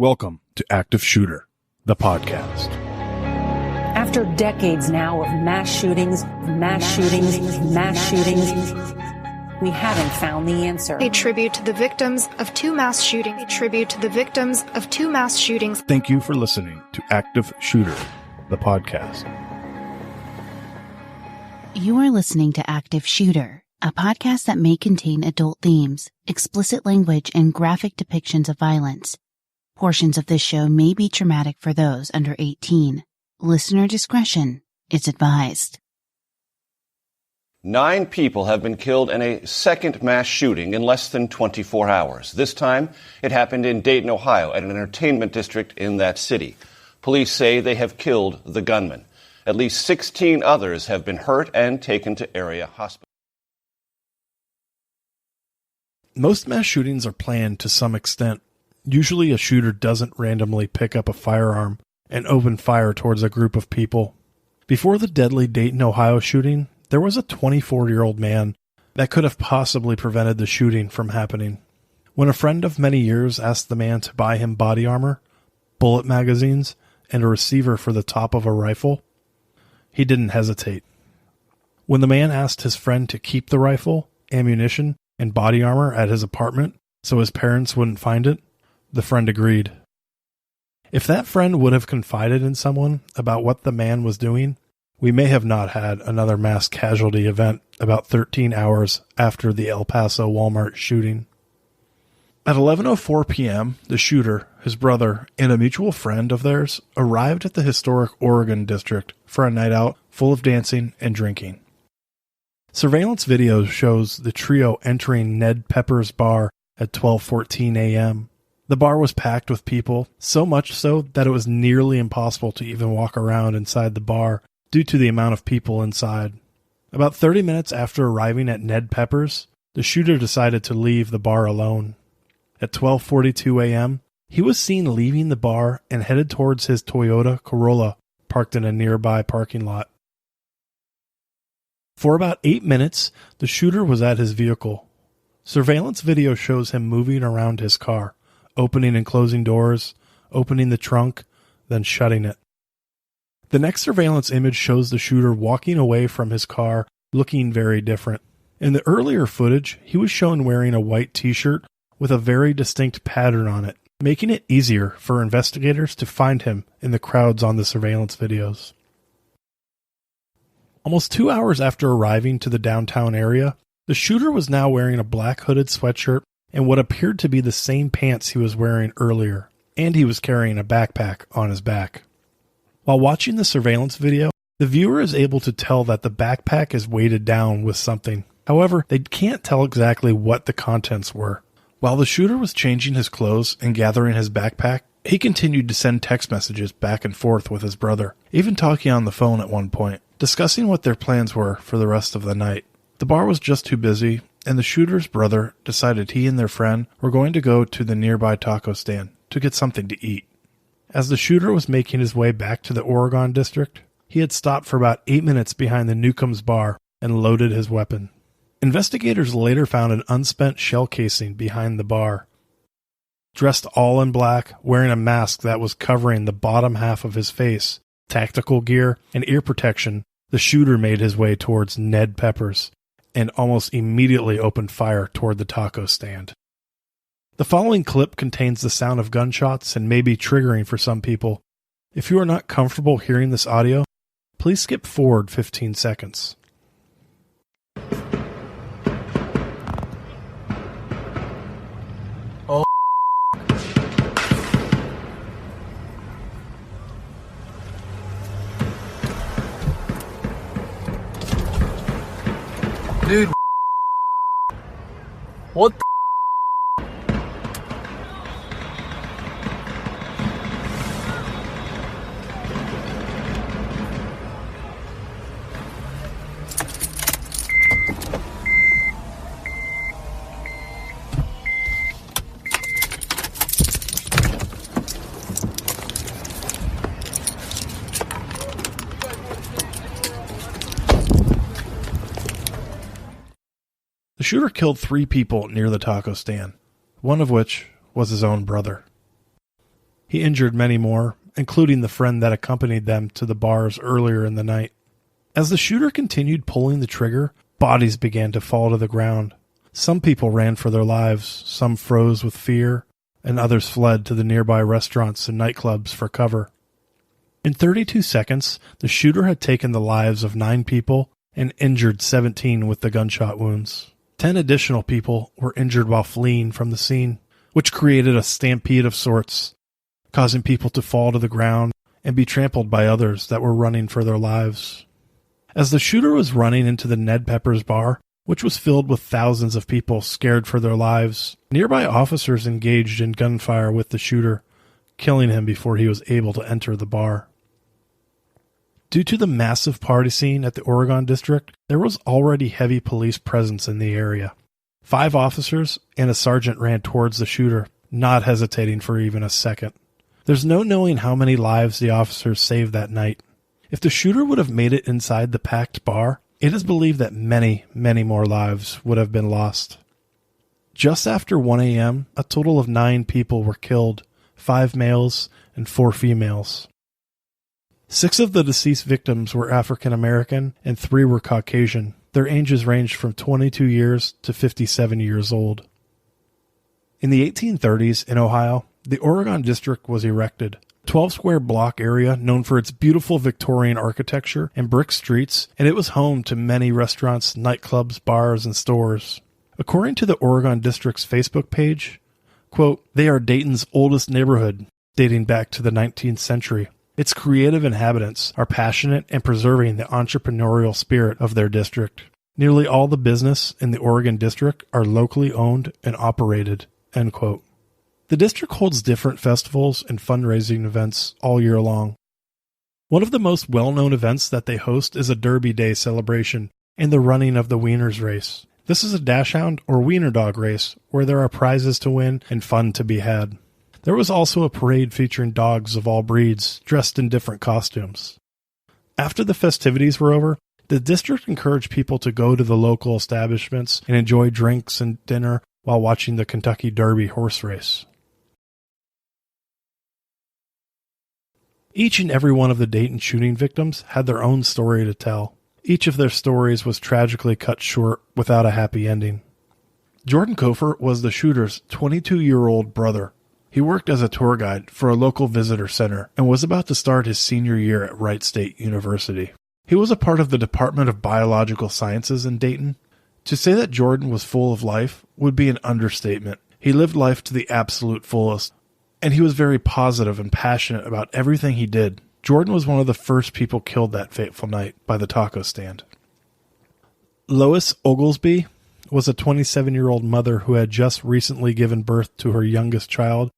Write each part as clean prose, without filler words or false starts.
Welcome to Active Shooter, the podcast. After decades now of mass shootings, we haven't found the answer. A tribute to the victims of two mass shootings. Thank you for listening to Active Shooter, the podcast. You are listening to Active Shooter, a podcast that may contain adult themes, explicit language, and graphic depictions of violence. Portions of this show may be traumatic for those under 18. Listener discretion is advised. 9 people have been killed in a second mass shooting in less than 24 hours. This time, it happened in Dayton, Ohio, at an entertainment district in that city. Police say they have killed the gunman. At least 16 others have been hurt and taken to area hospitals. Most mass shootings are planned to some extent. Usually a shooter doesn't randomly pick up a firearm and open fire towards a group of people. Before the deadly Dayton, Ohio shooting, there was a 24-year-old man that could have possibly prevented the shooting from happening. When a friend of many years asked the man to buy him body armor, bullet magazines, and a receiver for the top of a rifle, he didn't hesitate. When the man asked his friend to keep the rifle, ammunition, and body armor at his apartment so his parents wouldn't find it, the friend agreed. If that friend would have confided in someone about what the man was doing, we may have not had another mass casualty event about 13 hours after the El Paso Walmart shooting. At 11:04 p.m., the shooter, his brother, and a mutual friend of theirs arrived at the historic Oregon district for a night out full of dancing and drinking. Surveillance video shows the trio entering Ned Pepper's bar at 12:14 a.m. The bar was packed with people, so much so that it was nearly impossible to even walk around inside the bar due to the amount of people inside. About 30 minutes after arriving at Ned Pepper's, the shooter decided to leave the bar alone. At 12:42 a.m., he was seen leaving the bar and headed towards his Toyota Corolla parked in a nearby parking lot. For about 8 minutes, the shooter was at his vehicle. Surveillance video shows him moving around his car, opening and closing doors, opening the trunk, then shutting it. The next surveillance image shows the shooter walking away from his car, looking very different. In the earlier footage, he was shown wearing a white t-shirt with a very distinct pattern on it, making it easier for investigators to find him in the crowds on the surveillance videos. Almost 2 hours after arriving to the downtown area, the shooter was now wearing a black hooded sweatshirt and what appeared to be the same pants he was wearing earlier, and he was carrying a backpack on his back. While watching the surveillance video, the viewer is able to tell that the backpack is weighted down with something. However, they can't tell exactly what the contents were. While the shooter was changing his clothes and gathering his backpack, he continued to send text messages back and forth with his brother, even talking on the phone at one point, discussing what their plans were for the rest of the night. The bar was just too busy, and the shooter's brother decided he and their friend were going to go to the nearby taco stand to get something to eat. As the shooter was making his way back to the Oregon district, he had stopped for about 8 minutes behind the Newcomb's bar and loaded his weapon. Investigators later found an unspent shell casing behind the bar. Dressed all in black, wearing a mask that was covering the bottom half of his face, tactical gear, and ear protection, the shooter made his way towards Ned Pepper's and almost immediately opened fire toward the taco stand. The following clip contains the sound of gunshots and may be triggering for some people. If you are not comfortable hearing this audio, please skip forward 15 seconds. Oh, dude, what the The shooter killed 3 people near the taco stand, one of which was his own brother. He injured many more, including the friend that accompanied them to the bars earlier in the night. As the shooter continued pulling the trigger, bodies began to fall to the ground. Some people ran for their lives, some froze with fear, and others fled to the nearby restaurants and nightclubs for cover. In 32 seconds, the shooter had taken the lives of 9 people and injured 17 with the gunshot wounds. 10 additional people were injured while fleeing from the scene, which created a stampede of sorts, causing people to fall to the ground and be trampled by others that were running for their lives. As the shooter was running into the Ned Pepper's bar, which was filled with thousands of people scared for their lives, nearby officers engaged in gunfire with the shooter, killing him before he was able to enter the bar. Due to the massive party scene at the Oregon District, there was already heavy police presence in the area. 5 officers and a sergeant ran towards the shooter, not hesitating for even a second. There's no knowing how many lives the officers saved that night. If the shooter would have made it inside the packed bar, it is believed that many, many more lives would have been lost. Just after 1 a.m., a total of 9 people were killed, 5 males and 4 females. 6 of the deceased victims were African American and 3 were Caucasian. Their ages ranged from 22 years to 57 years old. In the 1830s in Ohio, the Oregon District was erected. A 12-square block area known for its beautiful Victorian architecture and brick streets, and it was home to many restaurants, nightclubs, bars, and stores. According to the Oregon District's Facebook page, quote, "They are Dayton's oldest neighborhood, dating back to the 19th century. Its creative inhabitants are passionate and preserving the entrepreneurial spirit of their district. Nearly all the business in the Oregon District are locally owned and operated," end quote. The district holds different festivals and fundraising events all year long. One of the most well-known events that they host is a Derby Day celebration and the running of the Wieners race. This is a dachshund or wiener dog race where there are prizes to win and fun to be had. There was also a parade featuring dogs of all breeds dressed in different costumes. After the festivities were over, the district encouraged people to go to the local establishments and enjoy drinks and dinner while watching the Kentucky Derby horse race. Each and every one of the Dayton shooting victims had their own story to tell. Each of their stories was tragically cut short without a happy ending. Jordan Kofer was the shooter's 22-year-old brother. He worked as a tour guide for a local visitor center and was about to start his senior year at Wright State University. He was a part of the Department of Biological Sciences in Dayton. To say that Jordan was full of life would be an understatement. He lived life to the absolute fullest, and he was very positive and passionate about everything he did. Jordan was one of the first people killed that fateful night by the taco stand. Lois Oglesby was a 27-year-old mother who had just recently given birth to her youngest child,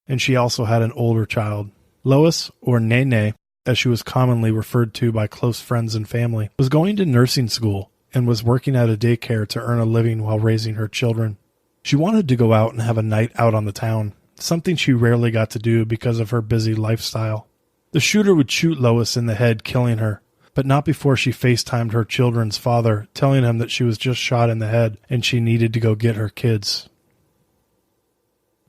and she also had an older child. Lois, or Nene, as she was commonly referred to by close friends and family, was going to nursing school and was working at a daycare to earn a living while raising her children. She wanted to go out and have a night out on the town, something she rarely got to do because of her busy lifestyle. The shooter would shoot Lois in the head, killing her, but not before she FaceTimed her children's father, telling him that she was just shot in the head and she needed to go get her kids.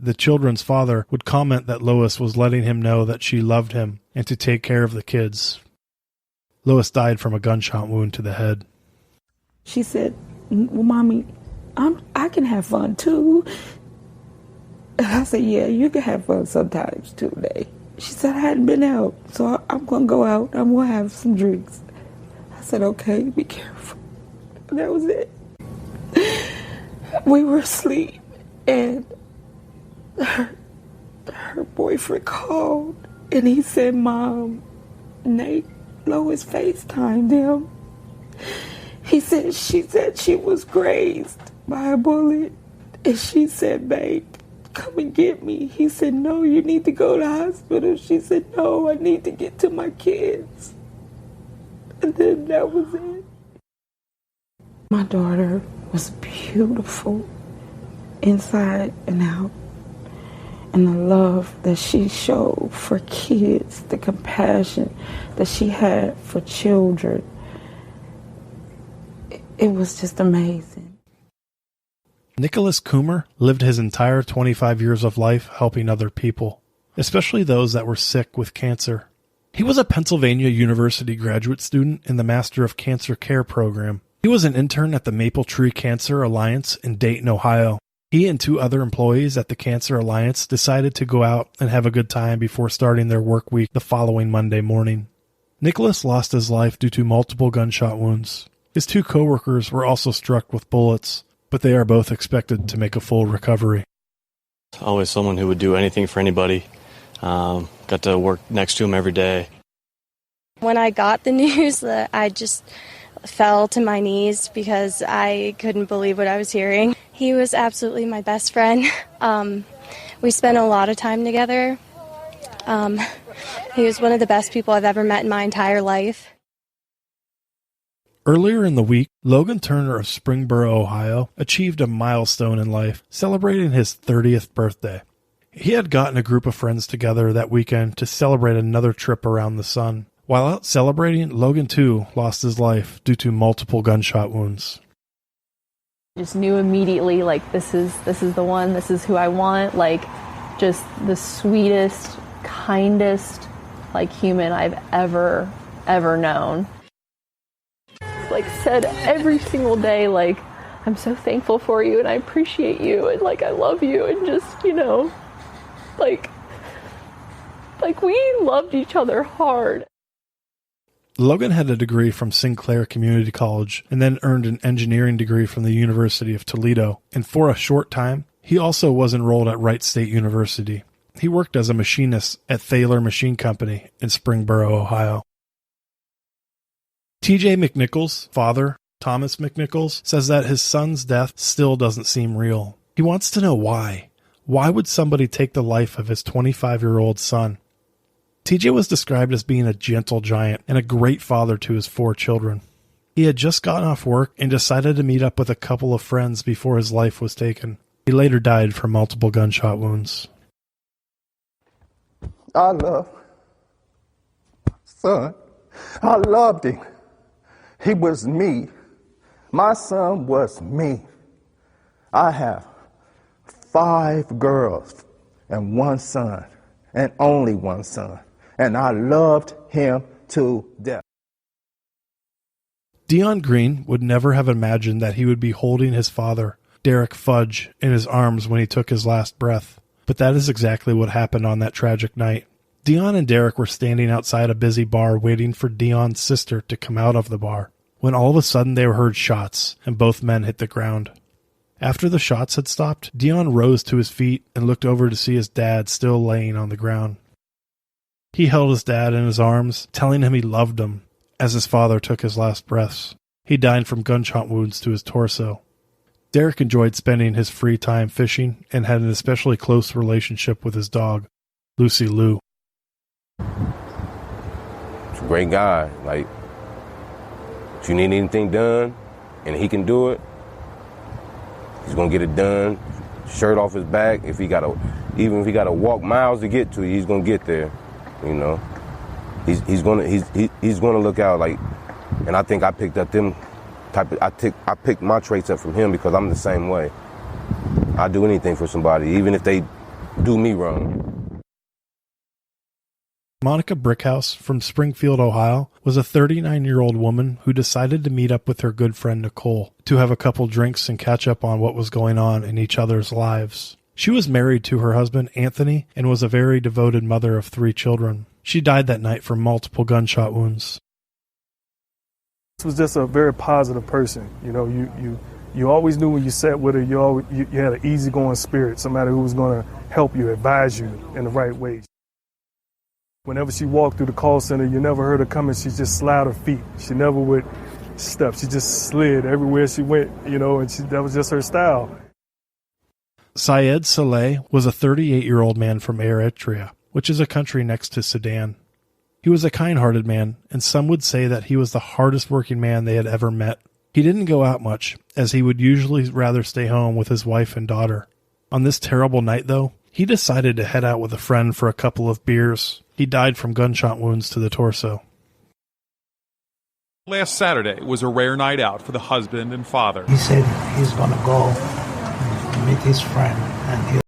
The children's father would comment that Lois was letting him know that she loved him and to take care of the kids. Lois died from a gunshot wound to the head. She said, "Well, Mommy, I can have fun too." And I said, "Yeah, you can have fun sometimes too, Day." She said, "I hadn't been out, so I'm going to go out. I'm going to have some drinks." I said, "Okay, be careful." And that was it. We were asleep, and her boyfriend called, and he said, "Mom, Nate, Lois FaceTimed him." She said she was grazed by a bullet, and she said, "Babe, come and get me." He said, "No, you need to go to the hospital." She said, "No, I need to get to my kids." And then that was it. My daughter was beautiful inside and out. And the love that she showed for kids, the compassion that she had for children, it was just amazing. Nicholas Coomer lived his entire 25 years of life helping other people. especially those that were sick with cancer. He was a Pennsylvania University graduate student in the Master of Cancer Care program. He was an intern at the Maple Tree Cancer Alliance in Dayton, Ohio. He and 2 other employees at the Cancer Alliance decided to go out and have a good time before starting their work week the following Monday morning. Nicholas lost his life due to multiple gunshot wounds. His 2 coworkers were also struck with bullets, but they are both expected to make a full recovery. Always someone who would do anything for anybody. Got to work next to him every day. When I got the news, I just fell to my knees because I couldn't believe what I was hearing. He was absolutely my best friend. We spent a lot of time together. He was one of the best people I've ever met in my entire life. Earlier in the week, Logan Turner of Springboro, Ohio, achieved a milestone in life, celebrating his 30th birthday. He had gotten a group of friends together that weekend to celebrate another trip around the sun. While out celebrating, Logan too lost his life due to multiple gunshot wounds. Just knew immediately, like, this is the one, this is who I want, like, just the sweetest, kindest, like, human I've ever known. Like, said every single day, like, I'm so thankful for you and I appreciate you and, like, I love you, and just, you know, like we loved each other hard. Logan had a degree from Sinclair Community College and then earned an engineering degree from the University of Toledo, and for a short time, he also was enrolled at Wright State University. He worked as a machinist at Thaler Machine Company in Springboro, Ohio. T.J. McNichols' father, Thomas McNichols, says that his son's death still doesn't seem real. He wants to know why. Why would somebody take the life of his 25-year-old son? TJ was described as being a gentle giant and a great father to his 4 children. He had just gotten off work and decided to meet up with a couple of friends before his life was taken. He later died from multiple gunshot wounds. I love my son. I loved him. He was me. My son was me. I have 5 girls and 1 son, and only 1 son. And I loved him to death. Dion Green would never have imagined that he would be holding his father, Derek Fudge, in his arms when he took his last breath. But that is exactly what happened on that tragic night. Dion and Derek were standing outside a busy bar waiting for Dion's sister to come out of the bar, when all of a sudden they heard shots, and both men hit the ground. After the shots had stopped, Dion rose to his feet and looked over to see his dad still laying on the ground. He held his dad in his arms, telling him he loved him, as his father took his last breaths. He died from gunshot wounds to his torso. Derek enjoyed spending his free time fishing and had an especially close relationship with his dog, Lucy Lou. He's a great guy. Like, if you need anything done and he can do it, he's gonna get it done. Shirt off his back. Even if he gotta walk miles to get to you, he's gonna get there. You know, he's gonna look out. Like, and I think I picked up them type of. I picked my traits up from him because I'm the same way. I do anything for somebody, even if they do me wrong. Monica Brickhouse from Springfield, Ohio, was a 39-year-old woman who decided to meet up with her good friend Nicole to have a couple drinks and catch up on what was going on in each other's lives. She was married to her husband, Anthony, and was a very devoted mother of 3 children. She died that night from multiple gunshot wounds. This was just a very positive person. You know, you always knew when you sat with her, you had an easygoing spirit, somebody who was going to help you, advise you in the right way. Whenever she walked through the call center, you never heard her coming. She just slid her feet. She never would step. She just slid everywhere she went, you know, and that was just her style. Syed Saleh was a 38-year-old man from Eritrea, which is a country next to Sudan. He was a kind-hearted man, and some would say that he was the hardest-working man they had ever met. He didn't go out much, as he would usually rather stay home with his wife and daughter. On this terrible night, though, he decided to head out with a friend for a couple of beers. He died from gunshot wounds to the torso. Last Saturday was a rare night out for the husband and father. He said he's going to go and meet his friend, and